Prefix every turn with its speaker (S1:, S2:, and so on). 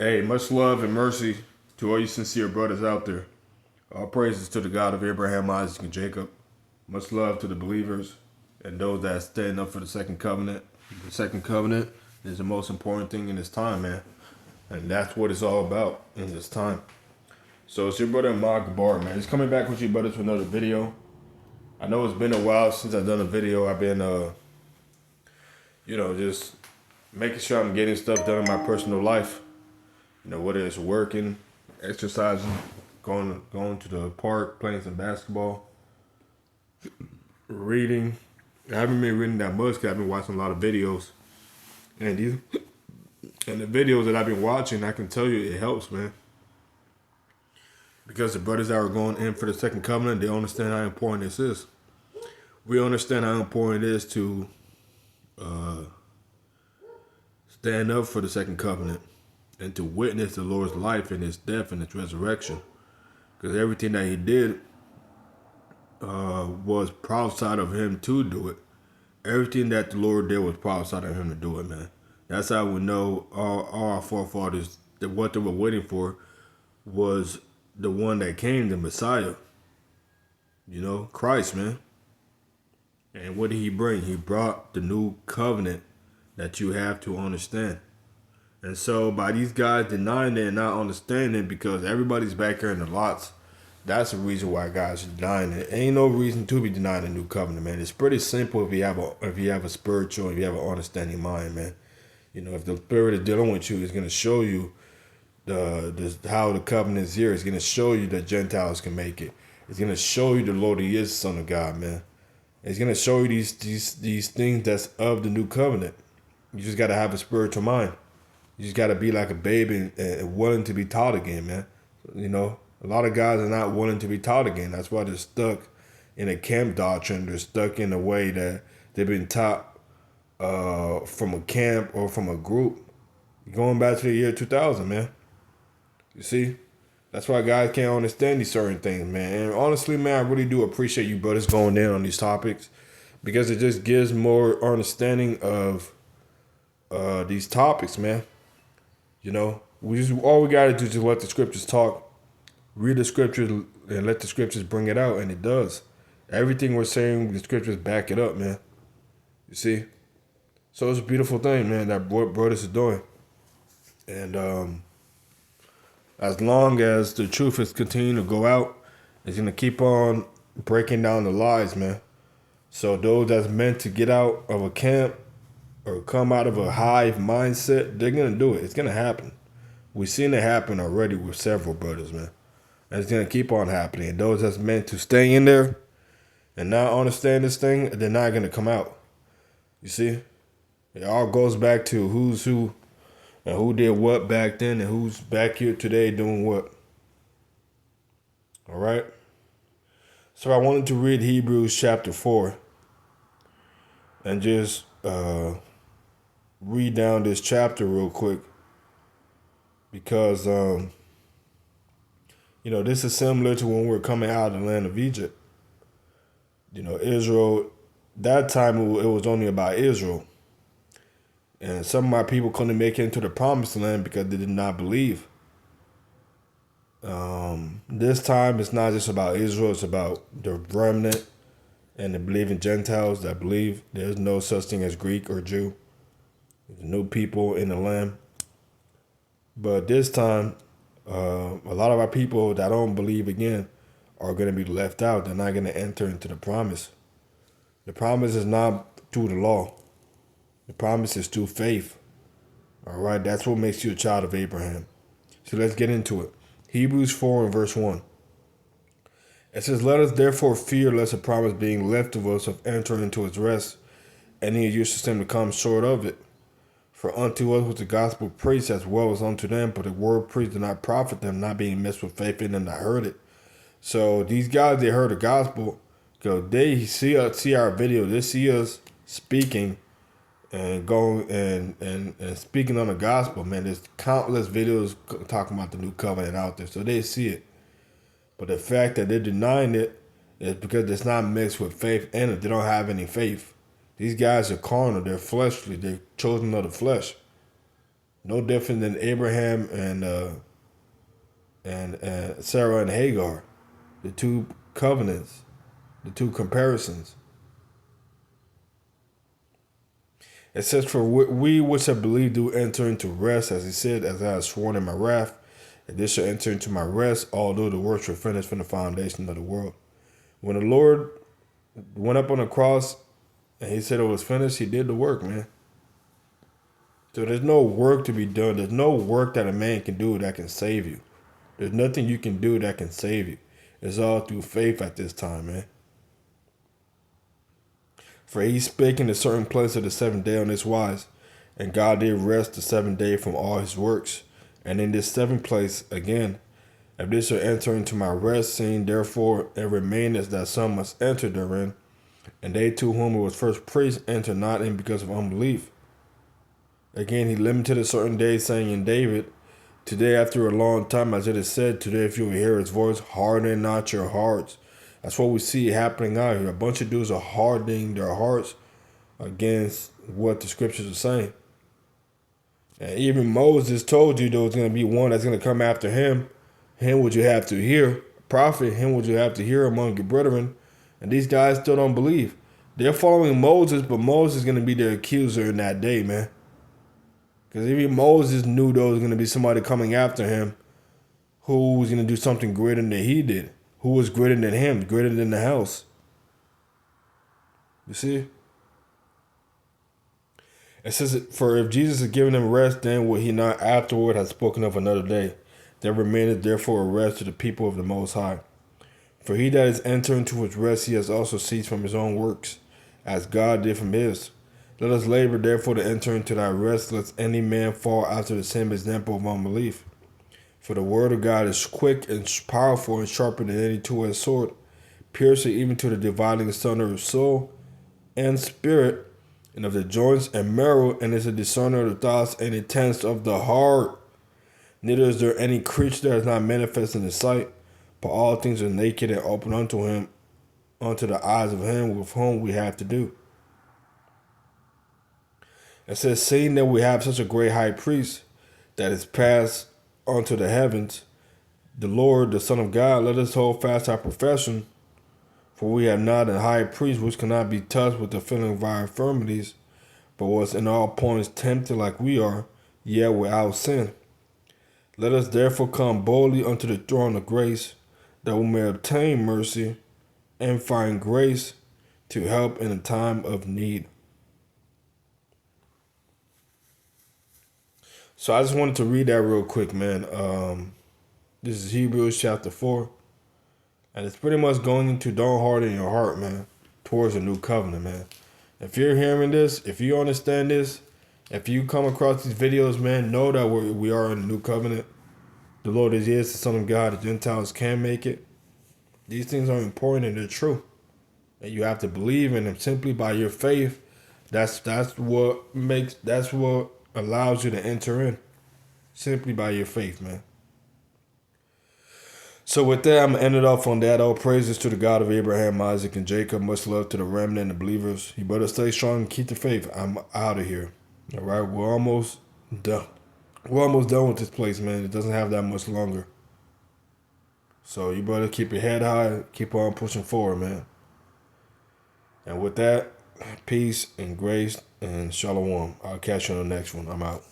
S1: Hey, much love and mercy to all you sincere brothers out there. All praises to the God of Abraham, Isaac, and Jacob. Much love to the believers and those that stand up for the second covenant. The second covenant is the most important thing in this time, man. And that's what it's all about in this time. So it's your brother Ahmad Gabar, man. Just coming back with you brothers with another video. I know it's been a while since I've done a video. I've been, just making sure I'm getting stuff done in my personal life. Whether it's working, exercising, going to the park, playing some basketball, reading. I haven't been reading that much because I've been watching a lot of videos. And the videos that I've been watching, I can tell you it helps, man. Because the brothers that are going in for the second covenant, they understand how important this is. We understand how important it is to stand up for the second covenant and to witness the Lord's life and his death and his resurrection. Because everything that he did was prophesied of him to do it. Everything that the Lord did was prophesied of him to do it, man. That's how we know all our forefathers, that what they were waiting for was the one that came, the Messiah. Christ, man. And what did he bring? He brought the new covenant that you have to understand. And so by these guys denying it and not understanding, because everybody's back here in the lots, that's the reason why guys are denying it. Ain't no reason to be denying the new covenant, man. It's pretty simple if you have a spiritual, if you have an understanding mind, man. If the Spirit is dealing with you, it's gonna show you how the covenant is here. It's gonna show you that Gentiles can make it. It's gonna show you the Lord he is the Son of God, man. It's gonna show you these things that's of the new covenant. You just gotta have a spiritual mind. You just got to be like a baby and willing to be taught again, man. A lot of guys are not willing to be taught again. That's why they're stuck in a camp doctrine. They're stuck in a way that they've been taught from a camp or from a group. Going back to the year 2000, man. You see? That's why guys can't understand these certain things, man. And honestly, man, I really do appreciate you brothers going in on these topics because it just gives more understanding of these topics, man. All we gotta do is just let the scriptures talk, read the scriptures, and let the scriptures bring it out, and it does. Everything we're saying, the scriptures back it up, man. You see? So it's a beautiful thing, man, that what brothers are doing. And as long as the truth is continuing to go out, it's gonna keep on breaking down the lies, man. So those that's meant to get out of a camp or come out of a hive mindset, they're going to do it. It's going to happen. We've seen it happen already with several brothers, man. And it's going to keep on happening. And those that's meant to stay in there and not understand this thing, they're not going to come out. You see? It all goes back to who's who and who did what back then and who's back here today doing what. All right? So I wanted to read Hebrews chapter 4 and just read down this chapter real quick because this is similar to when we're coming out of the land of Egypt. Israel, that time it was only about Israel, and some of my people couldn't make it into the promised land because they did not believe. This time it's not just about Israel, it's about the remnant and the believing Gentiles that believe there's no such thing as Greek or Jew. There's no people in the land. But this time, a lot of our people that don't believe again are going to be left out. They're not going to enter into the promise. The promise is not through the law. The promise is through faith. All right, that's what makes you a child of Abraham. So let's get into it. Hebrews 4 and verse 1. It says, "Let us therefore fear lest a promise being left of us of entering into his rest, any of you system to come short of it. For unto us was the gospel preached as well as unto them, but the word preached did not profit them, not being mixed with faith in them that heard it." So these guys, they heard the gospel, because they see our video, they see us speaking and going and speaking on the gospel, man. There's countless videos talking about the new covenant out there, so they see it. But the fact that they're denying it is because it's not mixed with faith in it. They don't have any faith. These guys are carnal. They're fleshly. They're children of the flesh. No different than Abraham and Sarah and Hagar, the two covenants, the two comparisons. It says, "For we which have believed do enter into rest, as he said, as I have sworn in my wrath, and this shall enter into my rest, although the works were finished from the foundation of the world." When the Lord went up on the cross and he said it was finished, he did the work, man. So there's no work to be done. There's no work that a man can do that can save you. There's nothing you can do that can save you. It's all through faith at this time, man. For he spake in a certain place of the seventh day on this wise, and God did rest the seventh day from all his works. And in this seventh place again, if this shall enter into my rest, seeing therefore it remaineth that some must enter therein, and they to whom it was first preached enter not in because of unbelief. Again, he limited a certain day, saying in David, "Today after a long time, as it is said, today if you will hear his voice, harden not your hearts." That's what we see happening out here. A bunch of dudes are hardening their hearts against what the scriptures are saying. And even Moses told you there was going to be one that's going to come after him. Him would you have to hear. Prophet, him would you have to hear among your brethren. And these guys still don't believe. They're following Moses, but Moses is going to be their accuser in that day, man. Because even Moses knew there was going to be somebody coming after him who was going to do something greater than he did. Who was greater than him, greater than the house. You see? It says, "For if Jesus had given them rest, then would he not afterward have spoken of another day? There remaineth therefore a rest to the people of the Most High. For he that is entered into his rest, he has also ceased from his own works, as God did from his. Let us labor therefore to enter into thy rest, lest any man fall after the same example of unbelief. For the word of God is quick and powerful and sharper than any two-edged sword, piercing even to the dividing asunder of soul and spirit, and of the joints and marrow, and is a discerner of the thoughts and intents of the heart. Neither is there any creature that is not manifest in his sight, but all things are naked and open unto him, unto the eyes of him with whom we have to do." It says, "Seeing that we have such a great high priest that is passed unto the heavens, the Lord, the Son of God, let us hold fast our profession. For we have not a high priest which cannot be touched with the feeling of our infirmities, but was in all points tempted like we are, yet without sin. Let us therefore come boldly unto the throne of grace, that we may obtain mercy and find grace to help in a time of need." So I just wanted to read that real quick, man. This is Hebrews chapter 4. And it's pretty much going into don't harden your heart, man, towards a new covenant, man. If you're hearing this, if you understand this, if you come across these videos, man, know that we are in a new covenant. The Lord is the Son of God. The Gentiles can make it. These things are important and they're true. And you have to believe in them simply by your faith. That's what allows you to enter in. Simply by your faith, man. So with that, I'm going to end it off on that. All praises to the God of Abraham, Isaac, and Jacob. Much love to the remnant and the believers. You better stay strong and keep the faith. I'm out of here. All right, we're almost done. We're almost done with this place, man. It doesn't have that much longer. So you better keep your head high. Keep on pushing forward, man. And with that, peace and grace and shalom. I'll catch you on the next one. I'm out.